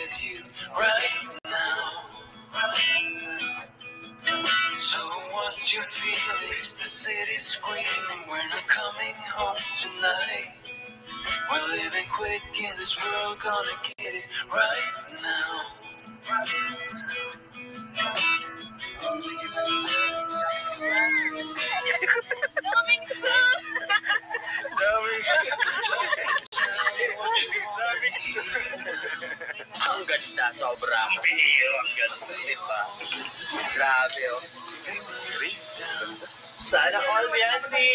with you right now. So what's your feelings? The city's screaming, we're not coming home tonight. We're living quick in this world, gonna get it right now. Ang ganda, sobra. Ang bihira, ang ganda, diba? Grabe, oh. Sana all Biancy!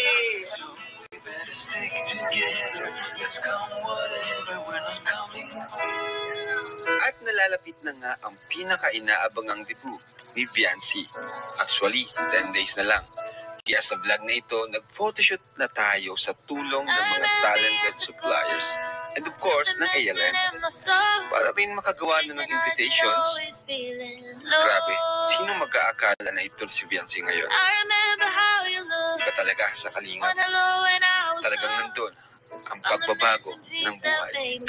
We better stick together. Let's come whatever, we're not coming home. At nalalapit na nga ang pinaka-inaabangang debut ni Biancy. Actually, 10 days na lang. Kaya sa vlog na ito, nag-photoshoot na tayo sa tulong ng mga talented suppliers and of course, ng ALN. Para rin makagawa na ng invitations. Grabe, sino mag-aakala na ito si Biancy ngayon? Iba talaga sa Kalingap. Talagang nandun ang pagbabago ng buhay.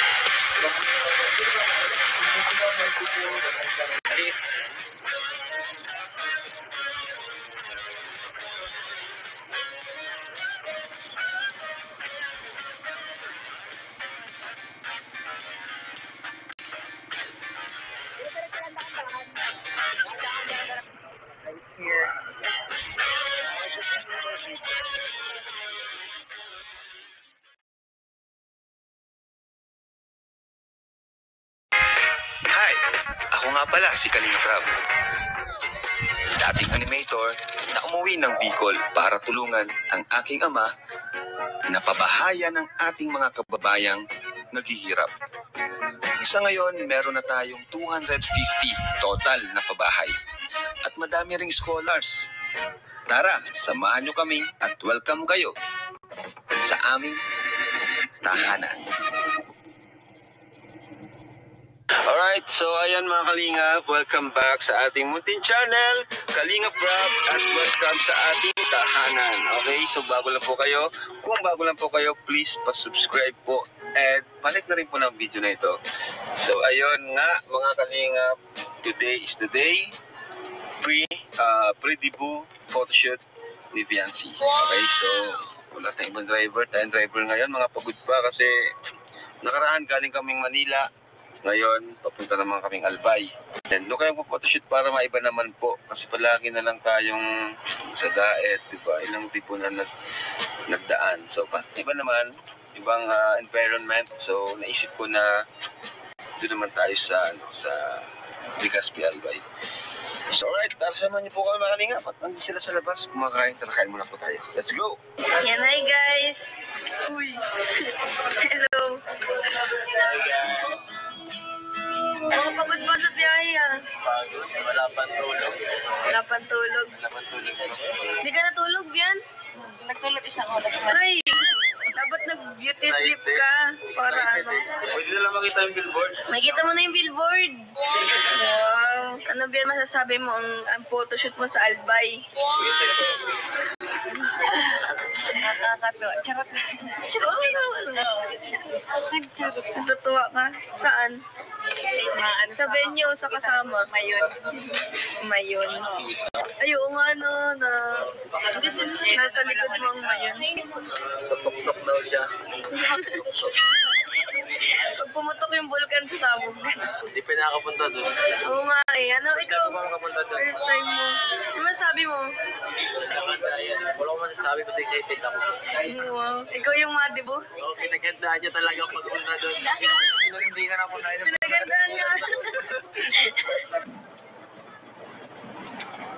Hi! Ako nga pala si Kalingap Rab. Dating animator na umuwi ng Bicol para tulungan ang aking ama na pabahayan ng ating mga kababayang naghihirap. Sa ngayon, meron na tayong 250 total na pabahay at madami ring scholars. Tara, samahan nyo kami at welcome kayo sa aming tahanan. Alright, so ayan mga Kalingap, welcome back sa ating munting channel, Kalingap Rab, at welcome sa ating tahanan. Okay, so bago lang po kayo, kung bago lang po kayo, please pa-subscribe po and palike na rin po ng video na ito. So ayun nga mga Kalingap, today is the day, pre-debut photoshoot ni Biancy. Okay, so wala tayong ibang driver, tayong driver ngayon, mga pagod pa kasi nakaraan galing kaming Manila. Ngayon, papunta naman kaming Albay. And doon kayo po-photoshoot para maiba naman po. Kasi palagi na lang tayong sa daet, diba? Ilang tipo na nagdaan. So, iba naman, ibang environment. So, naisip ko na doon naman tayo sa Legazpi, Albay. So, alright, samahan niyo po kami mga Kalingap. At nandun sila sa labas. Kumakain, kain muna po tayo. Let's go! Yan, hi guys! Uy! Hello! Hi guys! Pagod ba sa biyahe ah? Pagod, wala pang tulog. Wala pang tulog. Hindi ka natulog, Bian? Nagtulog isang oras na. Ay! Dapat nag-beauty sleep ka. Para ano? Pwede na lang makita yung billboard. Makikita mo na yung billboard. Wow! Ano Bian masasabi mo ang photoshoot mo sa Albay? Charot. Charot. Natutuwa ka? Saan? Sa venue, sa kasama. Mayon. Ayaw nga no, nasa likod mo ang mayon. Sa tuktok daw siya. Pag pumutok yung vulkan sa sabog. Hindi pa nakapunta doon. Oo nga eh. Ano First ikaw? time ko makapunta doon. First time mo. Ano masabi mo? Wala ko masasabi kasi excited ako. Wow. Ikaw yung madibo? Oo, pinagandaan niya talaga pagpunta doon. Hindi ka na ako na Pinagandaan nga.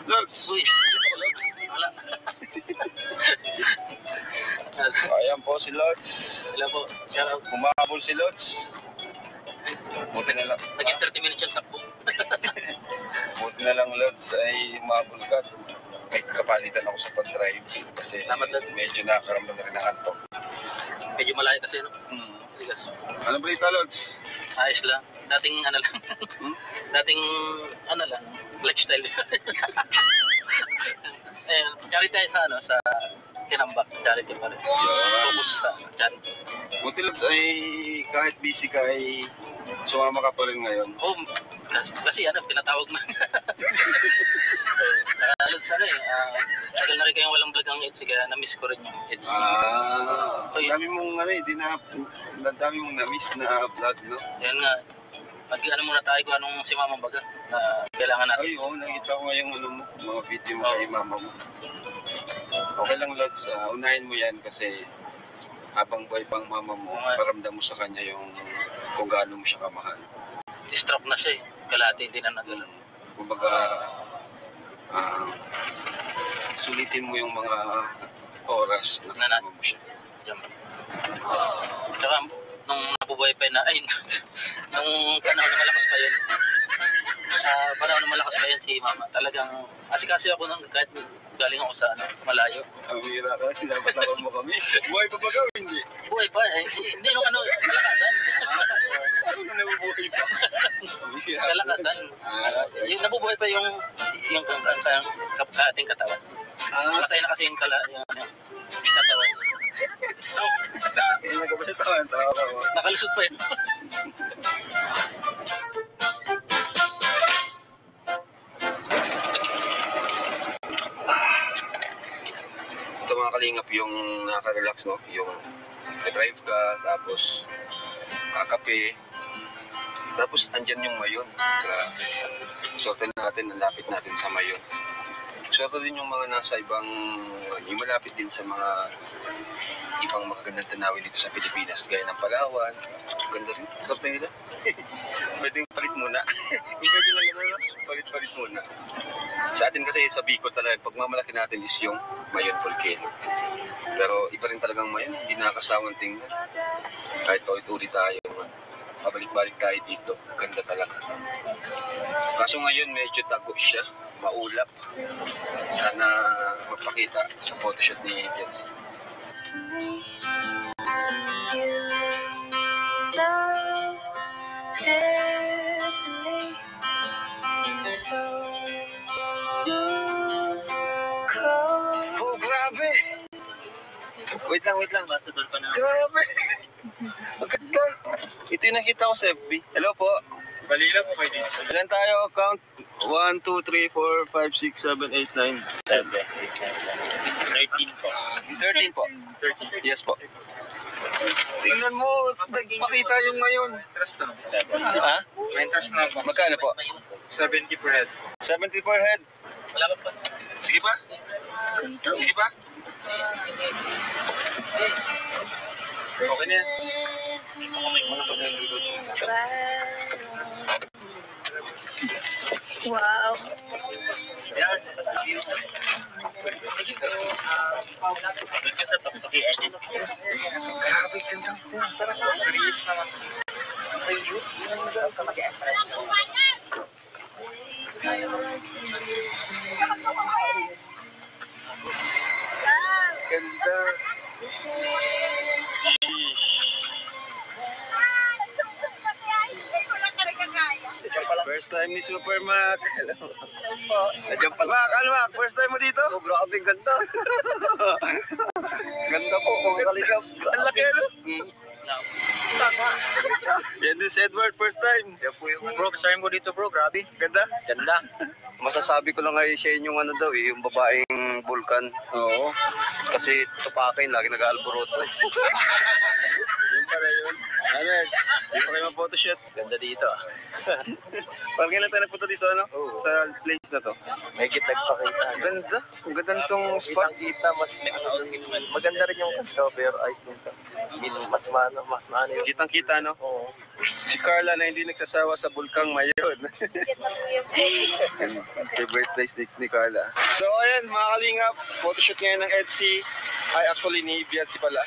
Logs! Uy, wala. Ayan po si Lods. Wala po. Shout out. Kumahabol si Lods. Buti na lang. Naging 30 minutes yung takbo. Buti na lang Lods ay umabol ka. May kapalitan ako sa pag-drive. Kasi medyo nakakaramdam na rin ng antok. Medyo malayo kasi, no? Ligas. Ano balita Lods? Ayos lang. Dating ano lang. Dating ano lang. Lifestyle. Ayun. Charity tayo sa Kinambak. Charity pa rin. Focus sa charity. Buti Lods ay kahit busy ka ay sumama ka pa rin ngayon. Oh, kasi ano, pinatawag mo. Lods, ano eh, tagal na rin kayong walang vlog ang Etsy, kaya na-miss ko rin yung Etsy. Dami mong ano eh, dami mong na-miss na vlog, no? Yan nga, mag-ano muna tayo kung anong si Mama Baga na kailangan natin. Ay, oo, nakita ko nga yung ano mo, mga video mo kay mama mo. Okay lang, Lods, unahin mo yan kasi habang buhay pang mama mo, paramdam mo sa kanya yung kung gaano mo siya kamahal. Stroke na siya eh, kalahati hindi na nagalaw. Kumbaga, sulitin mo yung mga oras na kasama mo siya. Tsaka, nung nabubuhay pa yun na, ay, nung panahon na malakas pa yun, panahon na malakas pa yun si Mama, talagang, kasi ako nung kahit galing ako sa malayo. Ang hira ka, sinapatawa mo kami. Buhay pa ba ka o hindi? Buhay pa, hindi nung malakasan. Ano na nabubuhay pa? Kalakasan. Yung nabubuhay pa yung ating katawan. Patay na kasi yung katawan. Stop. Hindi ka ba siya tawan? Tawa ka mo. Nakalusot pa yun. Ito mga kalingap yung nakaka-relax, no? Yung drive ka, tapos kakape, tapos andyan yung Mayon. Sorte natin, nalapit natin sa Mayon. Sorte din yung mga nasa ibang, yung malapit din sa mga ibang magagandang tanawin dito sa Pilipinas, gaya ng Palawan. Ganda rin, sorte nila. Pwedeng palit muna. Pwede lang gano'n, palit-palit muna. Sa atin kasi sa Bicol talaga, pagmamalaki natin is yung Mayon Volcano. Pero iba rin talagang Mayon, hindi nakakasawang tingnan. Kahit paulit-ulit tayo, pabalik-balik tayo dito, ganda talaga. Kaso ngayon medyo tago siya, maulap. Sana magpakita sa photoshoot ni Beyonce. Oh, grabe! Wait lang. Basadol pa na. Grabe! Ang ganda! Ito yung nakita ko sa FB. Hello po. Balila po kayo dito. Ilan tayo? Count 1, 2, 3, 4, 5, 6, 7, 8, 9, 13 po. 13 po. 13. Yes po. Tingnan mo, nagpakita yung ngayon. Trust na. Ha? May trust na po. Magkano po? 70 per head. 70 per head. Wala pa pa. Sige pa? Sige pa? Okay na yan. Wow. Grabe, ganda. Tara ka. Reuse naman. Ganda. First time ni Supermac. Hello. Nandiyan pala. Mac, ano Mac? First time mo dito? Oh, grabe, ganda. Ganda po. Kaligap. Ang laki, ano? Yan din si Edward, first time. Yan po yung bro, basahin mo dito bro, grabe. Ganda? Ganda. Masasabi ko lang ay siya yung ano daw eh, yung babaeng vulkan. Oo. Kasi tupakin, lagi nag-aalboroto. Yun pala yun. Alex, di pa kayo mag-photoshoot. Ganda dito ah. Parang kailan tayo nagpunta dito, ano? Oo. Sa place na to. May nagpakita. Ganda. Ang ganda nitong spot. Kita, maganda rin yung cover ice dito. Mas maano yung Kitang-kita, no? oo. Si Carla na hindi nagsasawa sa Bulkang Mayon. Favorite place ni Carla. So, ayan, mga kalingap. Photoshoot ngayon ng Etsy. Ay, actually, ni Beyonce pala.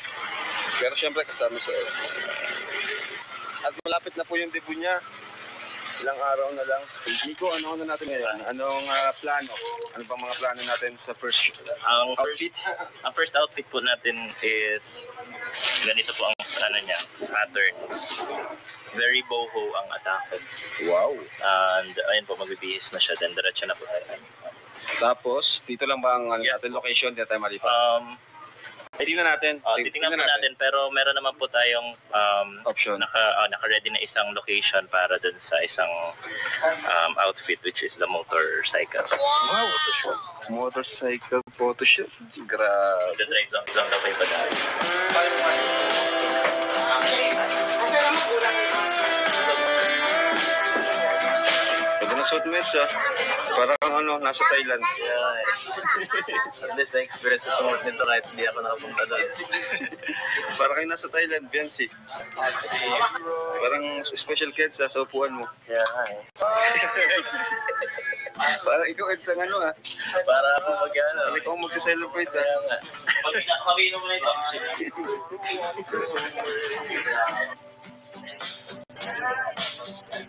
Pero syempre, kasama sa Etsy. At malapit na po yung debut niya. Ilang araw na lang. Nico, ano natin ngayon? Anong plano? Ano bang mga plano natin sa first outfit? Ang first outfit po natin is ganito po ang ano niya, patterns. Very boho ang atake. Wow. And ayun po, magbibihis na siya, then diretso na po tayo. Tapos, dito lang ba ang Yes. natin location? Dito tayo malipat. Tingnan natin. Titingnan po natin, pero meron naman po tayong Option. naka-ready na isang location para dun sa isang outfit, which is the motorcycle. Wow! Motorcycle photoshoot. Grabe. The drive lang daw kayo ba dahil? Pwede na suit mates Para kang nasa Thailand. At least na-experience sa sumot nito kahit hindi ako nakapunta doon. Para kayo nasa Thailand, Biancy. Parang special kids sa upuan mo. Kaya nga eh. Parang ikaw Eds ang Para ako mag-ano. Ikaw mag-celebrate Kaya nga. Mabinom mo na ito.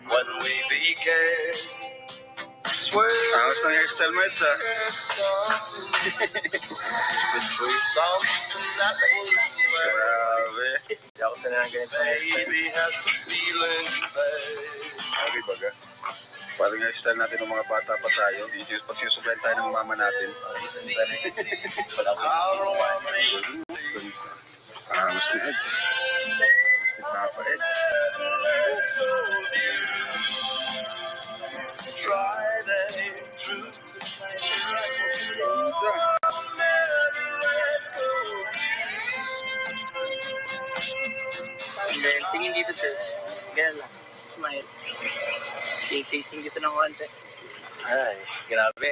When we began, swear Tapos ng hairstyle mates something that was rare. Grabe. Hindi ako sanay ng ganito. Baby has a feeling bad. Grabe baga. Parang hairstyle natin ng mga bata pa tayo. Pagsusuplayan tayo ng mama natin. Wala po. I don't wanna make Mas ni Eds. Mas ni Papa Eds. try that ain't true. Then, tingin dito sir. Ganyan lang. Smile. Facing dito ng konti. Ay, grabe.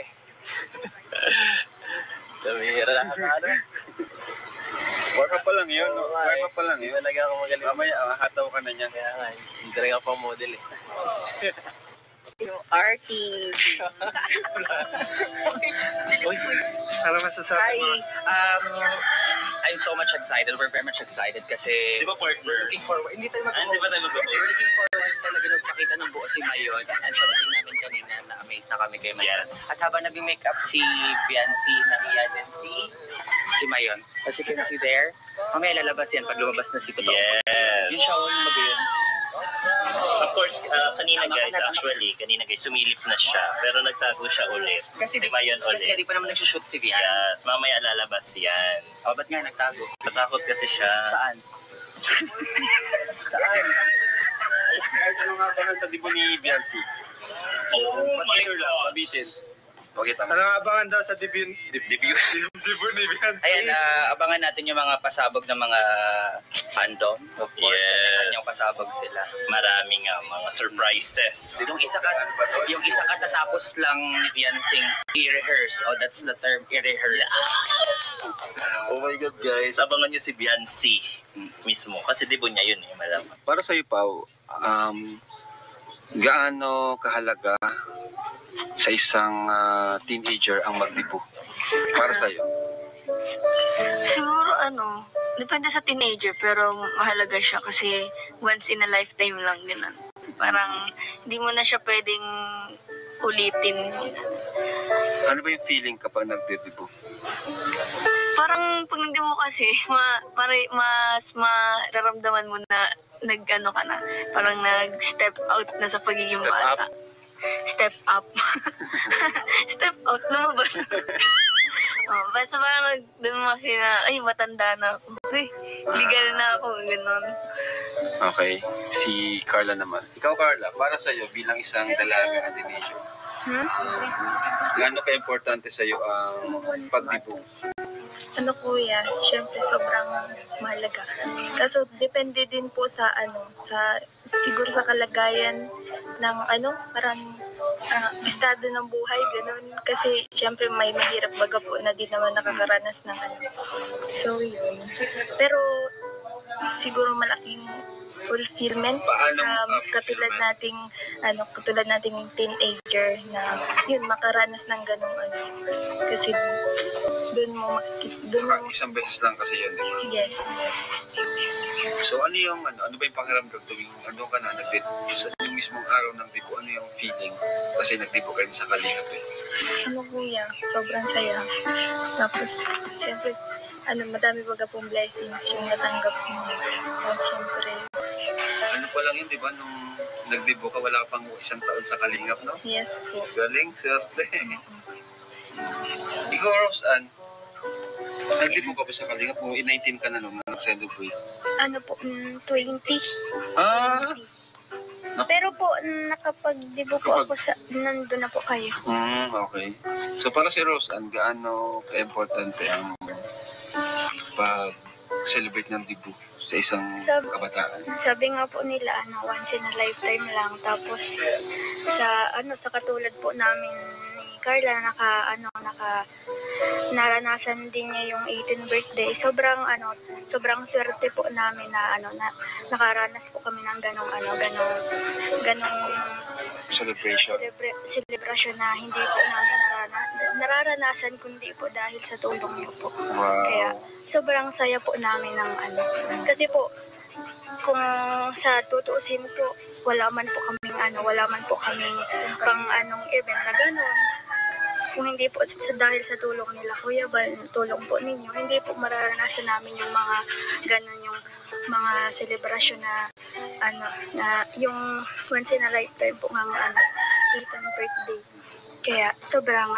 Tumira na ano. Warm up pa lang yun. Oo nga Warm up pa lang Hindi yun. talaga ako magaling. Mamaya, hataw ka na niyan. Kaya nga, hindi talaga ako model eh. Yung artist. Ano masasabi Hi. I'm so much excited. We're very much excited kasi Di ba partner? looking forward. Hindi tayo Hindi ba tayo mag-propose? We're looking forward talaga nagpakita ng buo si Mayon. And sabihin namin kanina na amazed na kami kay Mayon. Yes. At habang nag-makeup si Biancy, nahiya din si Mayon. As you can see there, mamaya lalabas yan pag lumabas na si Totoo. Yes. Yung shower yung mag-yun. Of course, kanina guys, sumilip na siya. Pero nagtago siya ulit. Kasi Di ba yun kasi ulit? di pa naman nagsushoot si Bian. Yes, mamaya lalabas yan. O, ba't nga nagtago? Natakot kasi siya. Saan? Saan? Ano nga ba ang tadibo ni Biancy? Oh my God! Pabitin. Pakita mo. Ano nga abangan daw sa debut ni Biancy? Ayan, abangan natin yung mga pasabog ng mga fandom. Of course, Yes. kanya-kanyang pasabog sila. Maraming mga surprises. Yung isa katatapos lang ni Biancing i-rehearse. Oh, that's the term, i-rehearse. Oh my God, guys. Abangan niyo si Biancy mismo. Kasi dibo niya yun malamang. Para sa'yo, Pao, gaano kahalaga sa isang teenager ang magdibo? Para sa'yo? Siguro depende sa teenager, pero mahalaga siya kasi once in a lifetime lang ganun. Parang hindi mo na siya pwedeng ulitin. Ano ba yung feeling kapag nagdidibo? Parang pag hindi mo kasi, mas mararamdaman mo na nag-ano ka na. Parang nag-step out na sa pagiging Step bata. Step up. Step out, lumabas. Basta parang doon mo na, ay, matanda na ako. Uy, legal na ako, gano'n. Okay. Si Carla naman. Ikaw, Carla, para sa'yo bilang isang dalaga at teenager, gaano ka-importante sa'yo ang pagdibo? Kuya, syempre sobrang mahalaga. Kaso depende din po sa siguro sa kalagayan ng parang estado ng buhay, ganun. Kasi syempre may mahirap baga po na di naman nakakaranas ng So yun. Pero siguro malaking fulfillment sa katulad nating teenager na yun makaranas ng ganung kasi doon mo Isang beses lang kasi yun, di ba? yes. So ano ba yung pakiramdam tuwing ka na sa yung mismong araw ng dibo, ano yung feeling? Kasi nagdibo kayo sa Kalingap eh. Kuya, sobrang saya. Tapos syempre madami baga pong blessings yung natanggap mo. Tapos syempre Ano pa lang yun, di ba? Nung nagdibo ka, wala ka pang isang taon sa Kalingap, no? yes po. Galing, swerte. Ikaw, Rose Ann, Nag-debut ka ba sa Kalingap? O 19 ka na nung nag-celebrate? Ano po, 20. Ah! Pero po, nakapag-debut po ako sa, nandun na po kayo. Okay. So para si Rose, gaano ka-importante ang pag-celebrate ng debut sa isang kabataan? Sabi nga po nila, once in a lifetime lang. Tapos, sa katulad po namin ni Carla, naranasan din niya yung 18th birthday. Sobrang swerte po namin na nakaranas po kami ng ganong celebration na hindi po namin nararanasan kundi po dahil sa tulong niyo po. Wow. Kaya sobrang saya po namin ng kasi po kung sa tutuusin po wala man po kaming pang event na ganon. Kung hindi po dahil sa tulong nila Kuya Bal, tulong po ninyo, hindi po mararanasan namin yung mga ganon, yung mga celebration na yung once in a lifetime po ng 18th birthday. Kaya sobrang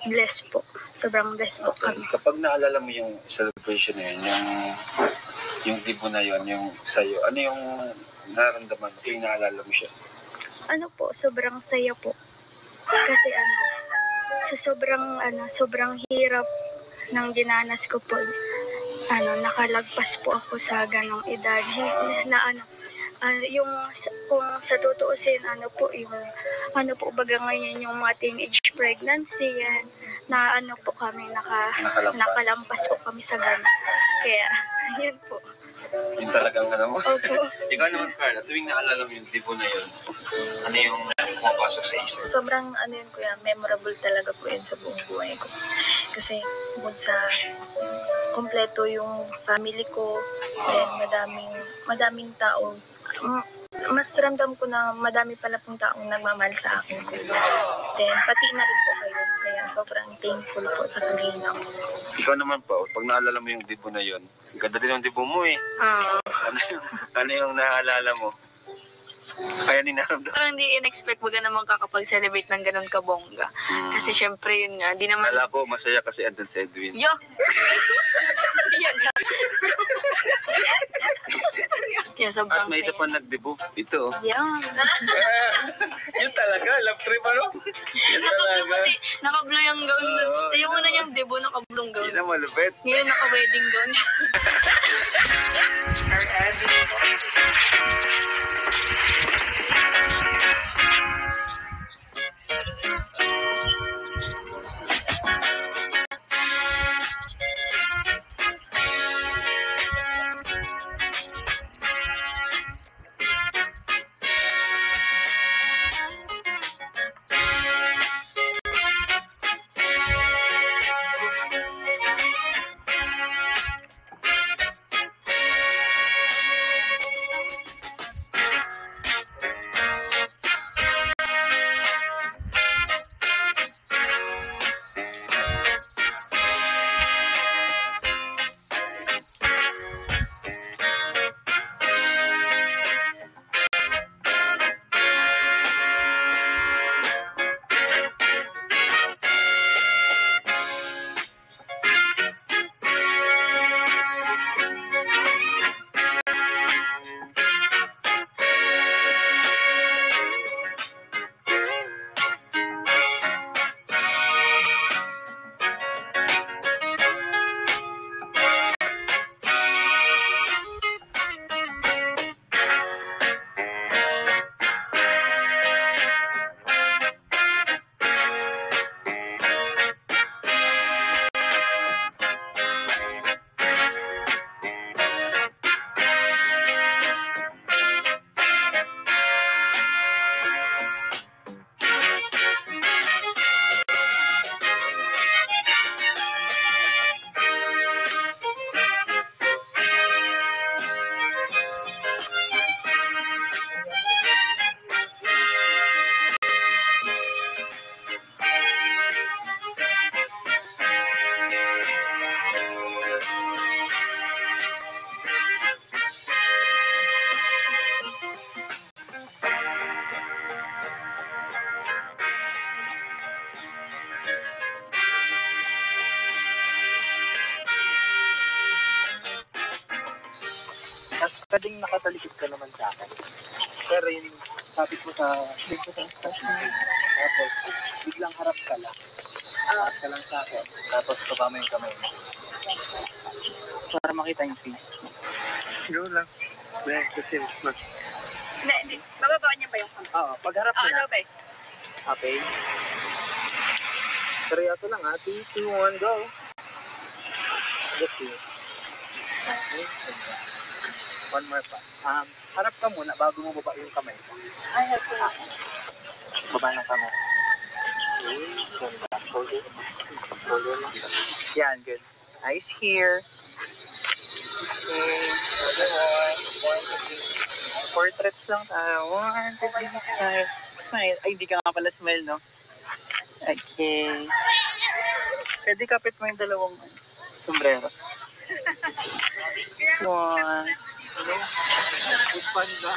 blessed po. Sobrang blessed po kami. Kapag naalala mo yung celebration na yun, yung debut na yun, yung sa'yo, ano yung nararamdaman mo tuwing naalala mo siya? Sobrang saya po. Kasi sa sobrang hirap ng dinanas ko po, nakalagpas po ako sa ganong edad kung sa tutuusin baga ngayon yung mga teenage pregnancy yan na po kami nakalampas po kami sa ganon. Kaya yun po. Yung talagang mo. Opo. Ikaw naman, Carla, tuwing naalala mo yung debut na yun, ano yung pumapasok sa isip? Sobrang kuya, memorable talaga po yun sa buong buhay ko. Kasi bukod sa kompleto yung family ko, then madaming tao. Mas ramdam ko na madami pala pong taong nagmamahal sa akin. Then pati na rin po kayo. Kaya sobrang thankful po sa Kalingap. Ikaw naman po, pag naalala mo yung debut na yun, ganda din yung debut mo eh. Ano yung naalala mo? Kaya ninaramdaman. Parang hindi in-expect mo naman kakapag-celebrate ng ganun kabongga. Kasi syempre yun nga, di naman... Akala ko masaya kasi andun si Edwin. Yo! Yan na. Kaya sobrang At may isa saya. pa nag-debut. Ito. Yan. Yun talaga, love trip ano? Yun talaga. Naka-blue yung gown dun. Yung una niyang debut, naka-blue gown. Yun ang malupit. Ngayon naka-wedding gown siya. pwedeng nakatalikod ka naman sa akin. Pero yung kapit mo sa station, tapos biglang harap ka lang. Harap ka lang sa akin. Tapos baba mo yung kamay mo. Para makita yung face mo. Go lang. Kasi it's not. Hindi. Bababaan niya ba yung kamay? Oo, pagharap mo na. Okay. Okay. Seryoso lang ha. 3, 2, 1, go. Okay. Okay. One more pa. Harap ka muna bago mo baba yung kamay mo. Ay, okay. Baba ng kamay. Shoulder. Shoulder lang. Yan, good. Eyes here. Okay. Portraits lang tayo. 1, 2, 3, smile. Smile. Ay, di ka nga pala smile, no? Okay. Pwede kapit mo yung dalawang sombrero. One. Hello? Panda.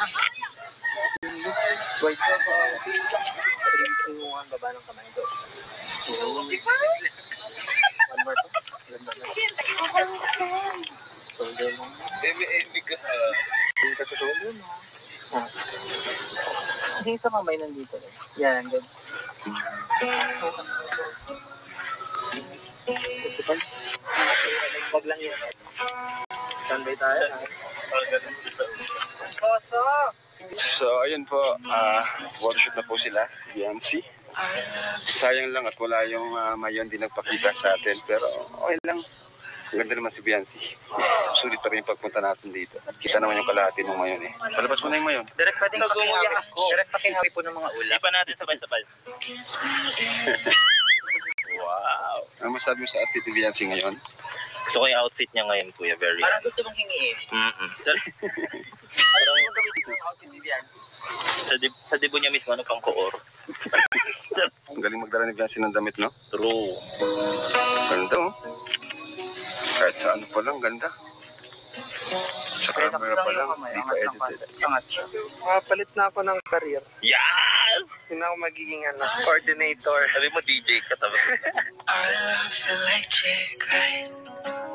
Wait ka ba? 3, 2, 1. Baba ng kamay ko. One more pa. Ganda na. Shoulder mo. Emi ka. Hindi ka sa shoulder mo. Hindi sa kamay nandito rin. Yan, good. Wag lang yun. Standby tayo. So, ayun po, workshop na po sila, Biancy. Sayang lang at wala yung Mayon din nagpakita sa atin, pero okay lang. Ang ganda naman si Biancy. Sulit pa rin yung pagpunta natin dito. At kita naman yung kalahati ng Mayon eh. Palabas mo na yung Mayon. Direct pakingawi po ng mga ulam. Hindi pa natin sabay-sabay. Wow. Ano masabi mo sa outfit ni Biancy ngayon? Gusto ko yung outfit niya ngayon, kuya. Very Parang gusto mong hingiin. Parang Ano gamitin yung outfit ni Biancy? sa debo niya mismo, ano pang koor. Ang galing magdala ni Biancy ng damit, no? True. Ganda, oh. Kahit sa ano pa lang, ganda. Sa camera pa lang, hindi pa edited. Angat siya. Makapalit na ako ng career. Yes! Hindi na ako magiging coordinator. Sabi mo, DJ ka tama. Our love's electric, right?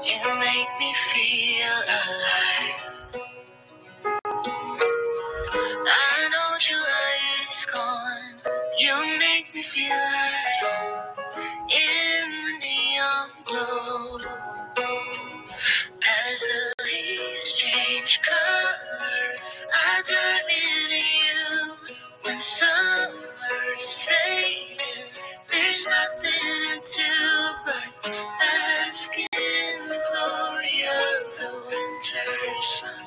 You make me feel alive. I know July is gone. You make me feel like in the neon glow. As the leaves change color, I dive into you. When summer's fading, there's nothing to do but bask in the glory of the winter sun.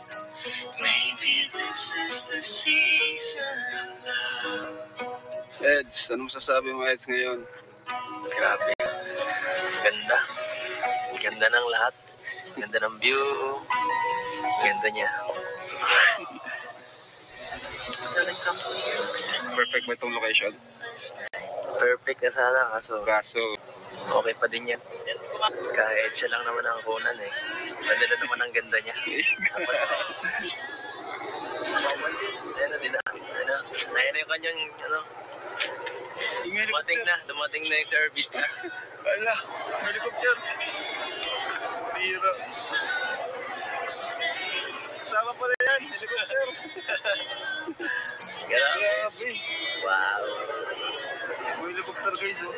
Maybe this is the season of love. Eds, ano masasabi mo, Eds, ngayon? Grabe. Ganda. Ganda ng lahat. Ganda ng view. Ganda niya. Perfect ba itong location? Perfect na sana kaso Kaso, okay pa din yan. Kahit siya lang naman ang kunan eh. Madala naman ang ganda niya. Ayan na din na. Ayan na yung kanyang dumating na yung service na. ala, helicopter. Bira. Sama pala yan, helicopter. Grabe. Wow. May helicopter guys, oh.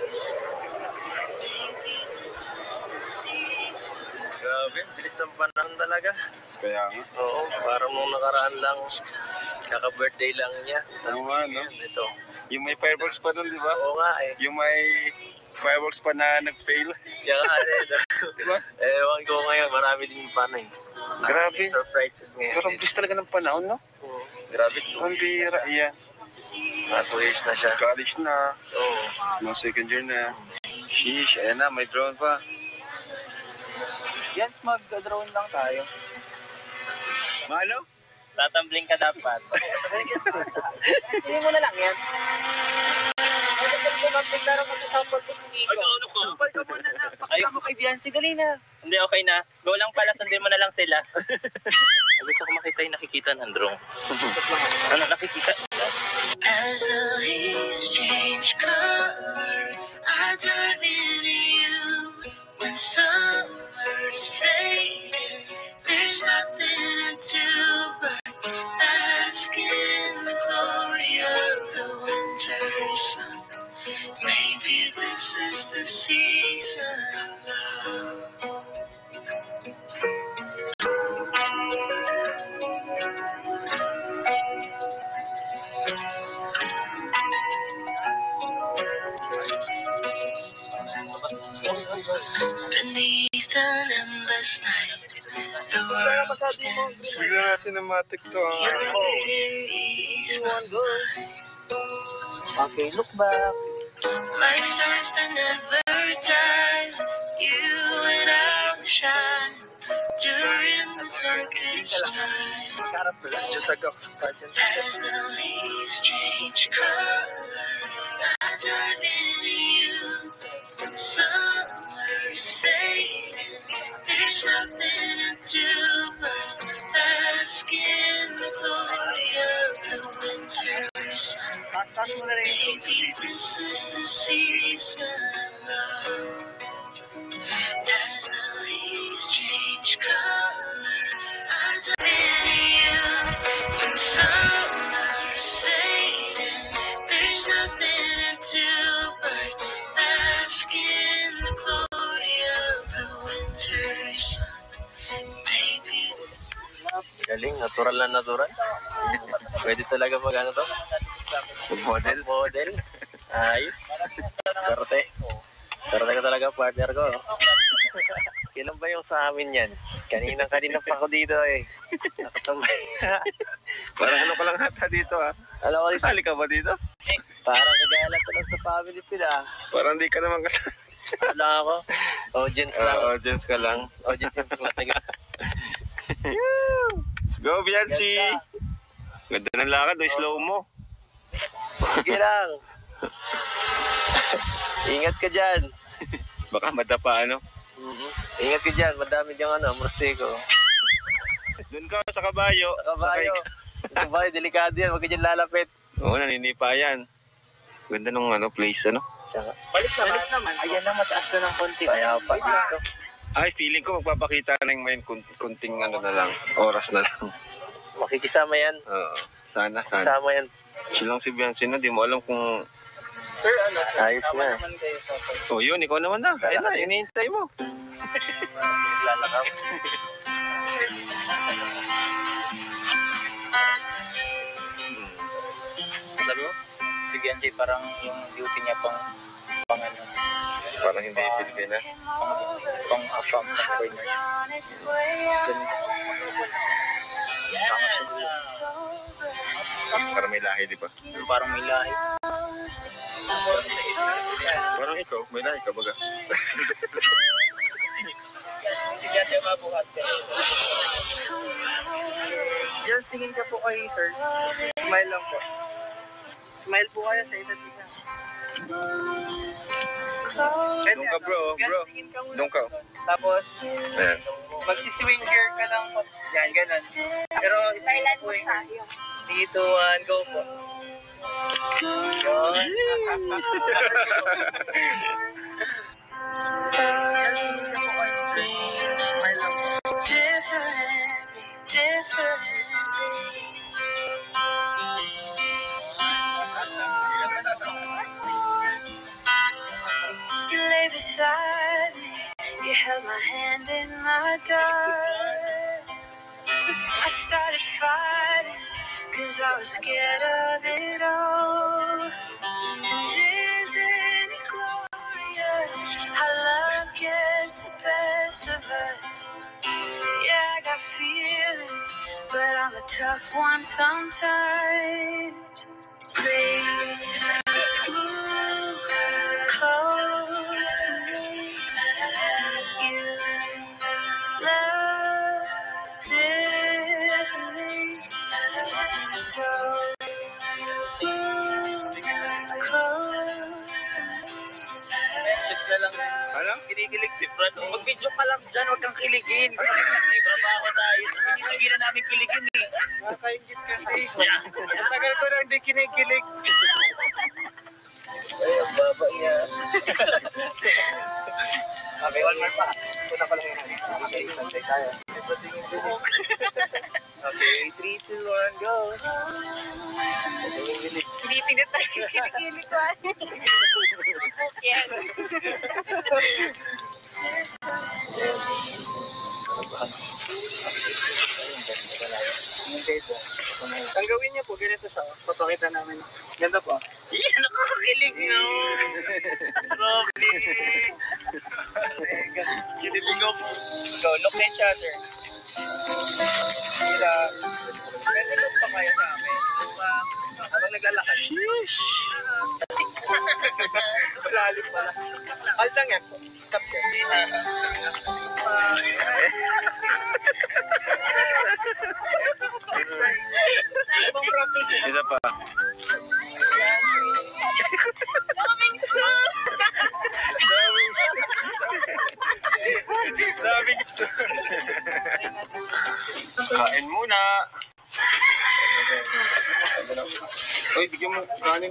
Grabe, bilis ng panahon talaga. Kaya nga. Oo, parang nung nakaraan lang, kaka-birthday lang niya. Ano nga, no? Ito. Yung may fireworks pa nun, di ba? Oo nga eh. Yung may fireworks pa na nag-fail. Kaya nga Diba? ewan ko ngayon, marami din pa na eh. Grabe. May surprises ngayon. Pero ang bilis talaga ng panahon, no? Oo. Grabe. Ang bira, yan. 2 years na siya. College na. Oo. No, second year na. Sheesh, ayan na, may drone pa. Yan, mag-drone lang tayo. Malo? Tatambling ka dapat. Hindi mo na lang yan. Magdaro ka sa sample ko dito. Ano ka? Sample ka muna na. Pakita mo kay Biancy, dali na. Hindi, okay na. Go lang pala, sundin mo na lang sila. Gusto ko makita yung nakikita ng drone. Ano nakikita? As the leaves change color, I dive into you. When summer's fading, there's nothing to do but the season of love. Beneath an endless night, the world spins Bigla na cinematic to ang ease my mind. Okay, look back. Like stars that never die, you and I will shine during the darkest time. Just agak sa pageant. As the leaves change color, I dive into you. Summer's fading, there's nothing to do but bask in the glory of the winter sun. Baby, this is the season of love. As the leaves change color, I dive into you. When summer's fading, there's nothing to do but bask in the glory of the winter sun. Baby, Galing, natural na natural. Pwede talaga mag-ano to? Model. Model. Ayos. Swerte. Swerte ka talaga, partner ko. Kailan ba yung sa amin yan? Kanina pa ako dito eh. Nakatambay. Parang ano ka lang hata dito ha. Alam ko, Kasali ka ba dito? parang kagalan ko lang sa family pila. Parang di ka naman kasali. Wala ako. Audience lang. Audience ka lang. Audience lang. Go, Biancy! Ganda ng lakad, slow mo. Sige lang. Ingat ka dyan. Baka madapa ano. Ingat ka dyan. Madami dyan morsiko. Doon ka sa kabayo. Kabayo. Kabayo, delikado yan. Huwag ka dyan lalapit. Oo, naninipa yan. Ganda nung place, ano? Balik naman. Ayan na, mataas na ng konti. Kaya pa dito. Ay, feeling ko magpapakita na yung kunting ano na lang. Oras na lang. Makikisama yan. Oo. Sana. Kasama yan. Silang si Biancy na, di mo alam kung... Sir, Ayos na. naman kayo. Oh, yun, ikaw naman na. Ayun na, inihintay mo. Lalakap. Sabi mo? Si Bianchi parang yung beauty niya pang ano, Parang hindi Pilipina. pang from foreigners. Tama siya dito. Parang may lahi, di ba? Parang may lahi. Parang ikaw, may lahi ka baga. Hindi siya mabuhat. Just tingin ka po kay sir. Smile lang po. Smile po kayo sa isa't isa. Doon ka bro. Doon ka. Tapos, Ayan. magsiswing gear ka lang po. Yan, ganun. Pero, isang po yung 3, 2, 1, go po. Yun. Smile lang po. You lay beside me, you held my hand in the dark. I started fighting, cause I was scared of it all. And isn't it glorious how love gets the best of us? Yeah, I got feelings, but I'm a tough one sometimes. Please move close to me. You love differently, so move close to me. Just na lang. Ano? Kinikilig si Fran. Mag-video ka lang dyan, huwag kang kiligin. Trabaho tayo. Hindi na namin kiligin eh. Nakakaingit kasi. Ang tagal ko na hindi kinikilig. Ay, ang baba yan. Okay, one more pa. Punta ko lang yun. Okay, santay tayo. Okay, 3, 2, 1, go. Pinipilit tayo. Kinikilig ko. Yan. Ang gawin niya po, ganito siya. Papakita namin. Ganda po. Yan, nakakakilig nga. Grabe. Kinilig ako. Go, look at each other. Sila. Pwede look pa kayo sa amin. Habang naglalakad. Malalim pala. Halt lang yan po. Stop yan. Isa pa. Kain muna. Uy, bigyan mo kanin.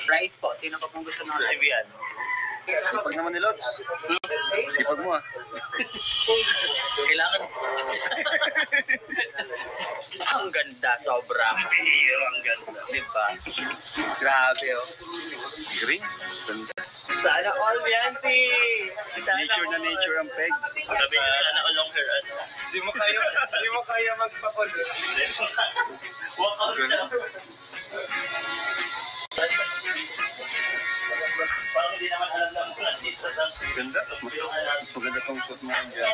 Rice po. Sino pa pong gusto ng rice? Sibian. Sipag naman ni Lods. Sipag mo ah. Kailangan. Ang ganda, sobra. Ang ganda. Diba? Grabe, oh. Green. Ganda. Sana all Bianti! Nature na nature ang peg. Sabi niya sana long hair. Di mo kaya magpapalit. Walk out siya. Parang hindi naman alam lang kung nandito sa... Ganda. Mas maganda tong suit mo dyan.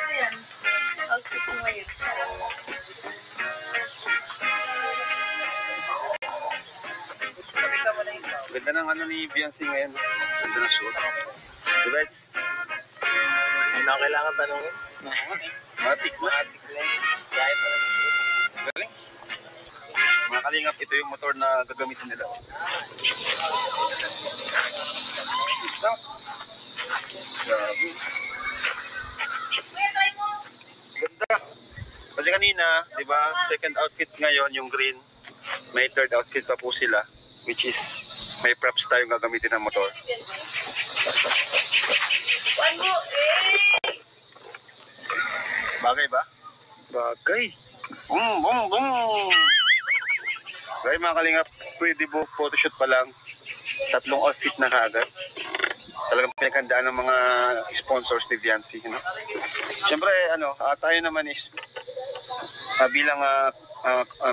Ayan. Outfit mo ngayon. Ganda ng ano ni Biancy ngayon. Ganda ng suit. Diba? Hindi na kailangan tanongin. Matik na. Galing. Mga kalingap, ito yung motor na gagamitin nila. Grabe. Ganda. Kasi kanina, di ba, second outfit ngayon, yung green. May third outfit pa po sila, which is may props tayong gagamitin ng motor. Bagay ba? Bagay. Boom, boom, boom! Kaya mga kalingap, pwede po photoshoot pa lang. 3 outfit na kaagad. Talagang pinaghandaan ng mga sponsors ni Biancy. No? Siyempre, tayo naman is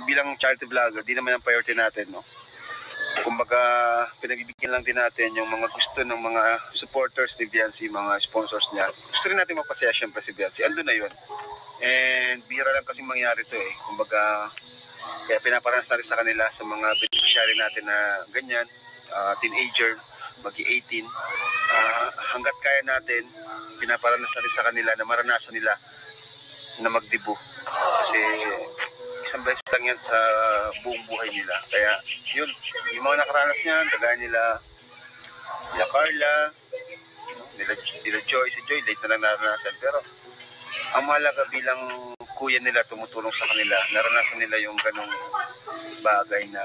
bilang charity vlogger, di naman ang priority natin. No? Kumbaga, pinagbibigyan lang din natin yung mga gusto ng mga supporters ni Biancy, mga sponsors niya. Gusto rin natin mapasaya siyempre si Biancy. Andun na yun. And bihira lang kasi mangyari to eh. Kumbaga, kaya pinaparanas na rin sa kanila sa mga beneficiary natin na ganyan, teenager, mag-18. Hanggat kaya natin, pinaparanas na rin sa kanila na maranasan nila na magdibu. Kasi isang beses lang yan sa buong buhay nila. Kaya yun, yung mga nakaranas niyan, kagaya nila Carla, nila Joy, si Joy, late na lang naranasan. Pero ang mahalaga bilang kuya nila tumutulong sa kanila, naranasan nila yung ganong bagay na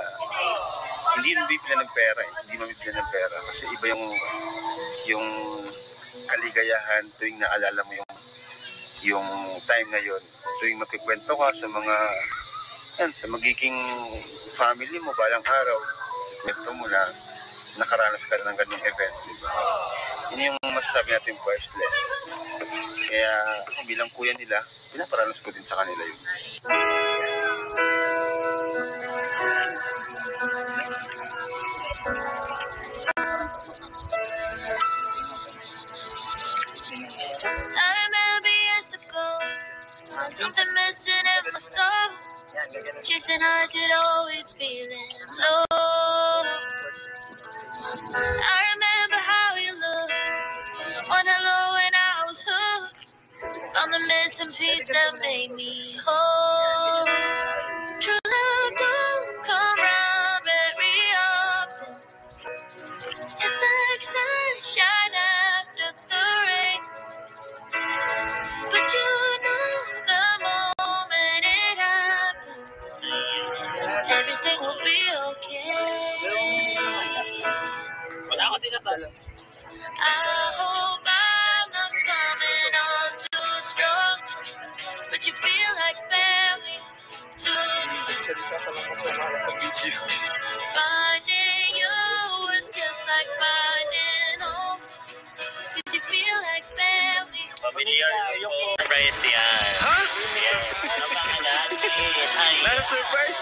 hindi mabibili ng pera eh. Hindi mabibili ng pera kasi iba yung kaligayahan tuwing naalala mo yung time na yun, tuwing magkikwento ka sa mga sa magiging family mo balang araw, kwento mo na nakaranas ka ng ganong event, diba? Yun yung masasabi natin priceless. Kaya bilang kuya nila, pinaparanas ko din sa kanila yun. I remember years ago, something missing in my soul. Chasing highs, it always feeling low. I remember how you looked on the low when I was hooked on the missing piece that made me whole. True love don't come round very often. It's like sunshine after the rain. But you know the moment it happens, everything will be okay. Wala ako sinasabi. But you feel like family to me. Salita ka lang masama sa video. Finding you was just like finding home. Cause you feel like family. Familiar yung surprise yan. Ha? Yes. Naka-surprise?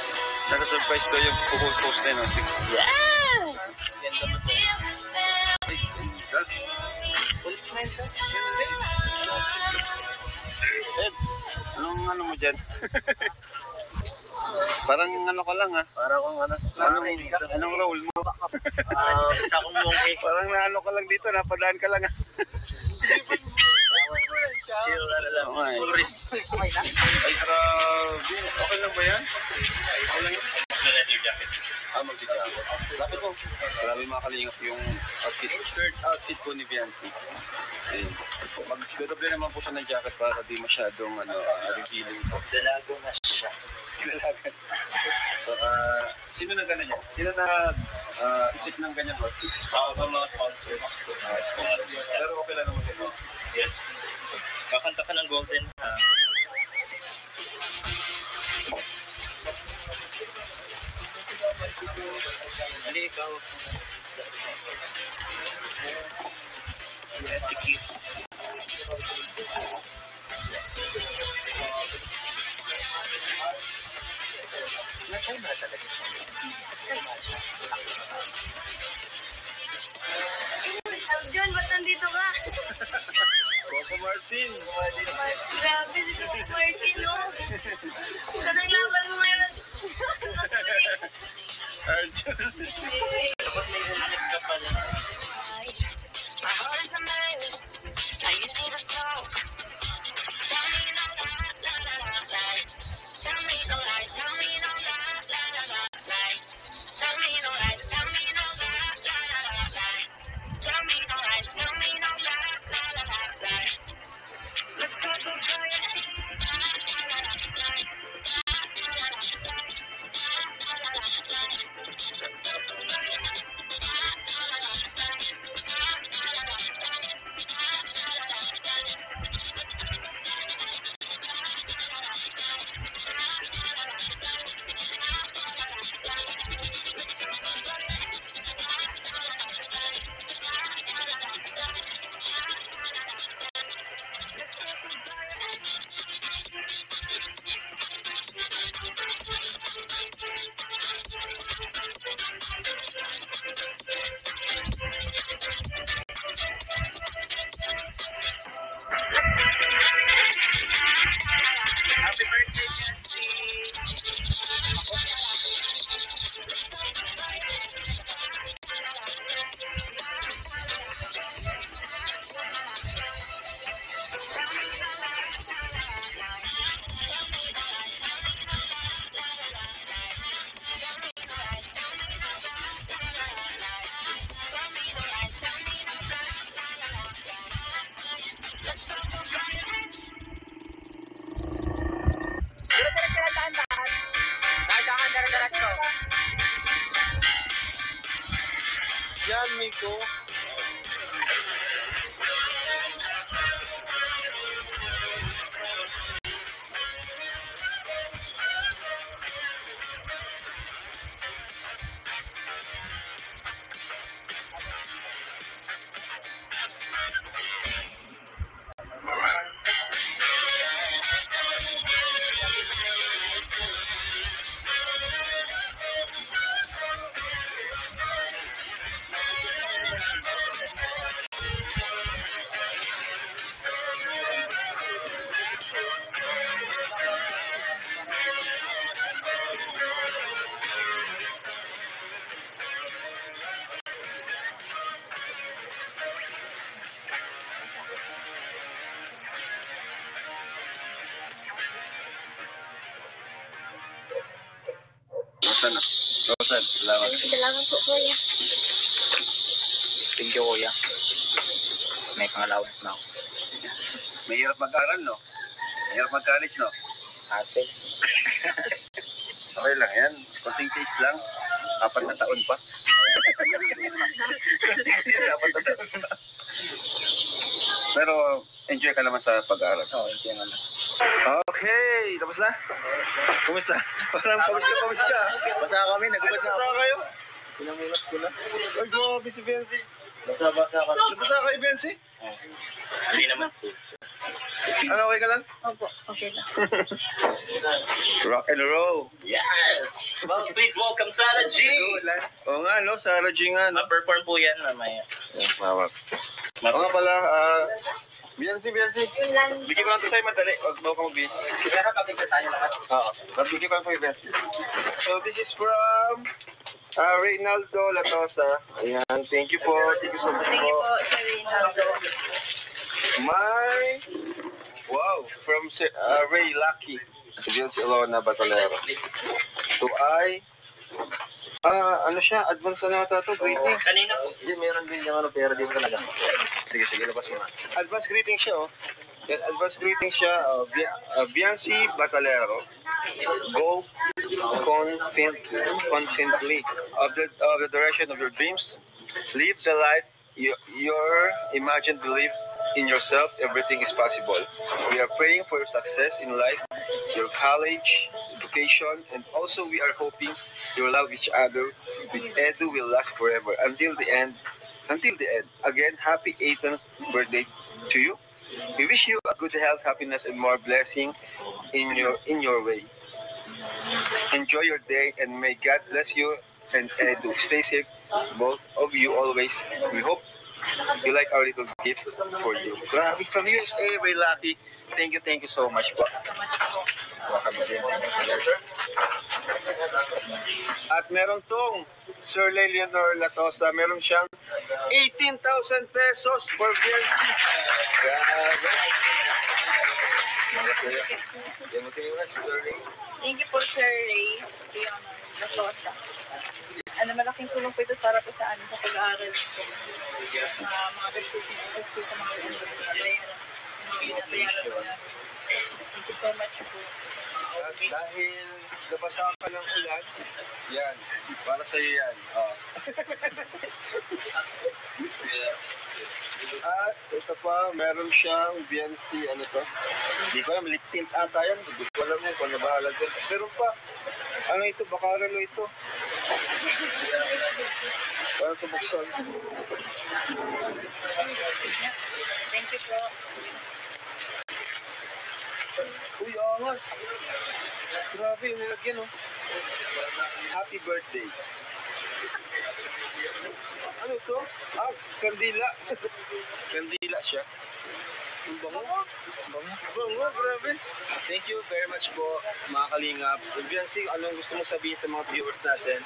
Naka-surprise daw yung post na yun. Yeah! You feel like family to me. Anong ano mo dyan? Parang ano ka lang ha? Parang ano? Anong role mo? Isa akong monkey. Parang naano ka lang dito, napadaan ka lang ha? Chill na lang. Okay. Tourist. Ay, grabe. Okay lang ba yan? Okay lang yan? Leather jacket. Mag-jacket. Lapit mo. Grabe mga kalingap yung outfit. Third outfit po ni Biancy. Ayun. Mag-dodoble naman po siya ng jacket para di masyadong revealing po. Dalago na siya. Dalagan. So, sino na gano'n yan? Sino na isip ng ganyan outfit? Sa mga sponsors. Pero okay lang naman ito. Yes. Kakanta ka ng Golden. Hindi, ikaw. John, ba't nandito ka? Coco Martin! Grabe si Coco Martin, no? Sa naglaban mo ngayon. Arjun! My heart is a maze. Now you need to talk. Tell me no lie, lie, lie, lie, lie. Tell me no lies, tell me no lie, lie, lie, lie, lie. Tell me no lies, tell me no lie, lie, lie, lie, lie. Tell me no lies, tell me no lie, lie, lie, lie, lie. Let's talk about it. Yan, Miko. Rosan na. Rosan, salamat. Salamat po, kuya. Thank you, kuya. May pang-allowance na ako. Mahirap mag-aral, no? Mahirap mag-college, no? Hassle. Okay lang yan. Konting taste lang. 4 na taon pa. 4 na taon pa. Pero enjoy ka naman sa pag-aaral. Oo, enjoy naman. Okay. tapos na? Kumusta? Parang pawis ka. Basa kami, nagubad na Basa ako. kayo? Pinamilat ko na. Ay, grabe si Benzi. Basa ka. Nabasa kayo, Benzi? Hindi naman po. Ano, okay ka lang? Opo, okay lang. Rock and roll. Yes! Well, please welcome Sarah G! Oo nga, no? Sarah G nga, no? Ma-perform po yan mamaya. Mawag. Oo nga pala, Biancy. Bigyan ko lang ito sa'yo madali. Huwag daw ka mag-bis. Pero kapit ka tayo lahat. Oo. Bigyan ko lang po yung Biancy. So, this is from Reynaldo Latosa. Ayan, thank you po. Thank you so much Thank you po. po, Sir Reynaldo. Wow, from Ray Lucky. Biancy Alona Batalero. So, ano siya? Advance na nata ito. Greetings. Kanina po. Hindi, meron din yung pero di mo talaga. Sige, labas mo. Advance greetings siya, oh. Yes, advance greetings siya. Biancy Batalero. Go confidently of the direction of your dreams. Live the life your imagined to live in yourself. Everything is possible. We are praying for your success in life, your college, education, and also we are hoping you love each other with Edu will last forever until the end. Again, happy 18th birthday to you. We wish you a good health, happiness, and more blessing in your way. Enjoy your day, and may God bless you and Edu. Stay safe, both of you always. We hope you like our little gift for you. Grabe, from USA, very lucky. Thank you so much po. At meron tong Sir Leonor Latosa, meron siyang 18,000 pesos for BNC. Grabe. Thank you po, Sir Ray Leonor Latosa. Malaking tulong po ito para po sa amin sa pag-aaral po. Mga versus po sa mga binabayaran po namin. Thank you so much po. At dahil nabasa ka ng ulan, yan, para sa iyo yan. At ito pa, meron siyang BNC, ano to? Hindi ko alam, tint ata yan. Hindi ko alam yan, kung nabahala din. Meron pa, ano ito, bakaralo ito. Para sa buksan. Thank you po. Uy, angas. Grabe, nilagyan, oh. Happy birthday. Ano ito? Kandila. Kandila siya. Ang bango. Bango, grabe. Thank you very much po, mga kalingap. Biancy, anong gusto mong sabihin sa mga viewers natin?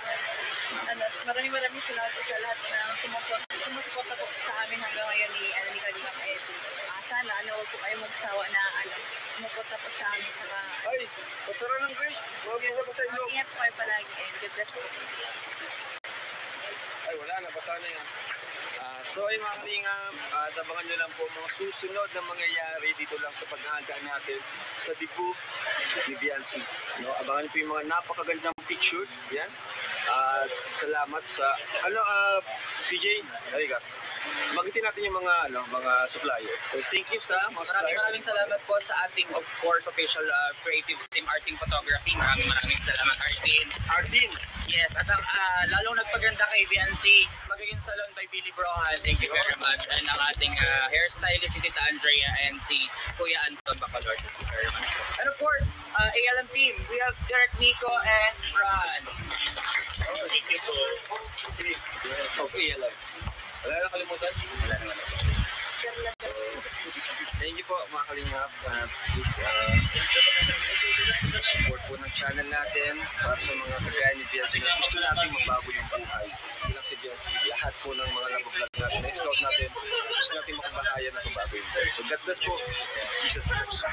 Maraming salamat po sa lahat ng sumusuporta po sa amin hanggang ngayon ni Kalingap Edu. Sana huwag po kayo magsawa na sumuporta po sa amin. Ay, patara ng Grace. Mabisa pa sa inyo. Ingat po kayo palagi and God bless po. Ay, wala na. Bata na yan. So ay mga kalingap, abangan nyo lang po mga susunod na mangyayari dito lang sa paghahandaan natin sa debut ni Biancy. No, abangan nyo po yung mga napakagandang pictures. Yan. Salamat sa CJ, halika. Magitin natin yung mga supplier. So thank you sa mga supplier. Maraming salamat po sa ating, of course, official creative team, Arting Photography. Maraming salamat, Artin. Yes, at ang lalong nagpaganda kay Biancy, Magiging Salon by Billy Brohan. Thank you very much. And ang ating hairstylist, si Tita Andrea, and si Kuya Anton Bacolor. Thank you very much. And of course, ALM team, we have Derek, Nico, and Ron. Thank you po. Okay, ALM. Wala na kalimutan? Wala naman. Thank you po mga kalingap. Please support po ng channel natin para sa mga kagaya ni Biancy na gusto natin magbago yung buhay. Bilang si Biancy, lahat po ng mga nabablog natin, na-scout natin, gusto natin makabahaya na magbago yung buhay. So God bless po. Jesus loves.